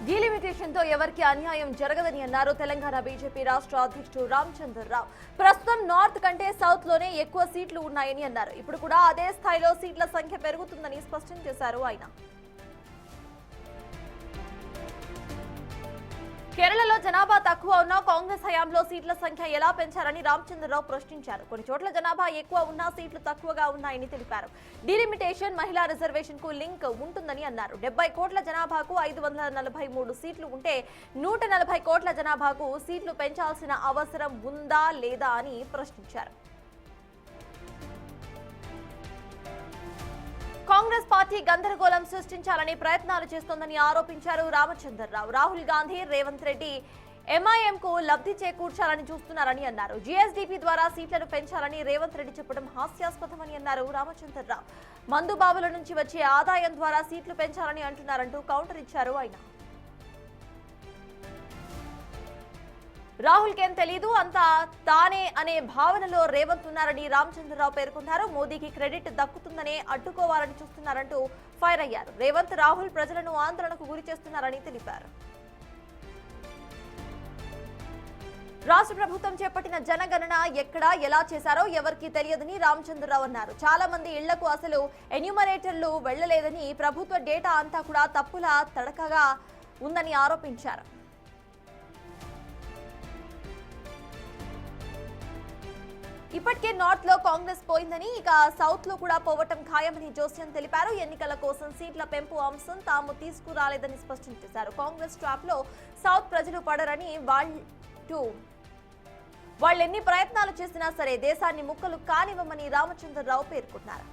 Delimitation తో ఎవరికి అన్యాయం జరగదని అన్నారు తెలంగాణ బీజేపీ రాష్ట్ర అధ్యక్షుడు రామచంద్రరావు. ప్రస్తుతం నార్త్ కంటే సౌత్ లోనే ఎక్కువ సీట్లు ఉన్నాయని అన్నారు. ఇప్పుడు కూడా అదే స్థాయిలో సీట్ల సంఖ్య పెరుగుతుందని స్పష్టం చేశారు ఆయన. కేరళలో జనాభా తక్కువ ఉన్న కాంగ్రెస్ హయాంలో సీట్ల సంఖ్య ఎలా పెంచారని రామచంద్రరావు ప్రశ్నించారు. కొన్ని చోట్ల జనాభా ఎక్కువ ఉన్నా సీట్లు తక్కువగా ఉన్నాయని తెలిపారు. డీలిమిటేషన్ మహిళా రిజర్వేషన్ కు లింక్ ఉంటుందని అన్నారు. 70 కోట్ల జనాభాకు 543 సీట్లు ఉంటే 140 కోట్ల జనాభాకు సీట్లు పెంచాల్సిన అవసరం ఉందా లేదా అని ప్రశ్నించారు. కాంగ్రెస్ పార్టీ గందరగోళం సృష్టించాలని ప్రయత్నాలు చేస్తోందని ఆరోపించారు రామచంద్రరావు. రాహుల్ గాంధీ, రేవంత్ రెడ్డి ఎంఐఎంకు లబ్ధి చేకూర్చాలని చూస్తున్నారని అన్నారు. జీఎస్డీపీ ద్వారా సీట్లను పెంచాలని రేవంత్ రెడ్డి చెప్పడం హాస్యాస్పదమని అన్నారు రామచంద్రరావు. మందుబాబుల నుంచి వచ్చే ఆదాయం ద్వారా సీట్లు పెంచాలని అంటున్నారంటూ కౌంటర్ ఇచ్చారు ఆయన. రాహుల్ కేం తెలీదు, అంతా తానే అనే భావనలో రేవంత్ ఉన్నారని రామచంద్రరావు పేర్కొన్నారు. మోదీకి క్రెడిట్ దక్కుతుందనే అడ్డుకోవాలని చూస్తున్నారంటూ ఫైర్ అయ్యారు. రేవంత్, రాహుల్ ప్రజలను ఆందోళనకు గురి చేస్తున్నారని తెలిపారు. రాష్ట్ర ప్రభుత్వం చేపట్టిన జనగణన ఎక్కడ ఎలా చేశారో ఎవరికీ తెలియదని రామచంద్రరావు అన్నారు. చాలా మంది ఇళ్లకు అసలు ఎన్యూమరేటర్లు వెళ్లలేదని, ప్రభుత్వ డేటా అంతా కూడా తప్పుల తడకగా ఉందని ఆరోపించారు. ఇప్పటికే నార్త్ లో కాంగ్రెస్ పోయిందని, ఇక సౌత్ లో కూడా పోవటం ఖాయమని జోస్యం తెలిపారు. ఎన్నికల కోసం సీట్ల పెంపు అంశం తాము తీసుకురాలేదని స్పష్టం చేశారు. కాంగ్రెస్ ట్రాప్ లో సౌత్ ప్రజలు పడరని, వాళ్ళెన్ని ప్రయత్నాలు చేసినా సరే దేశాన్ని ముక్కలు కానివ్వమని రామచంద్రరావు పేర్కొన్నారు.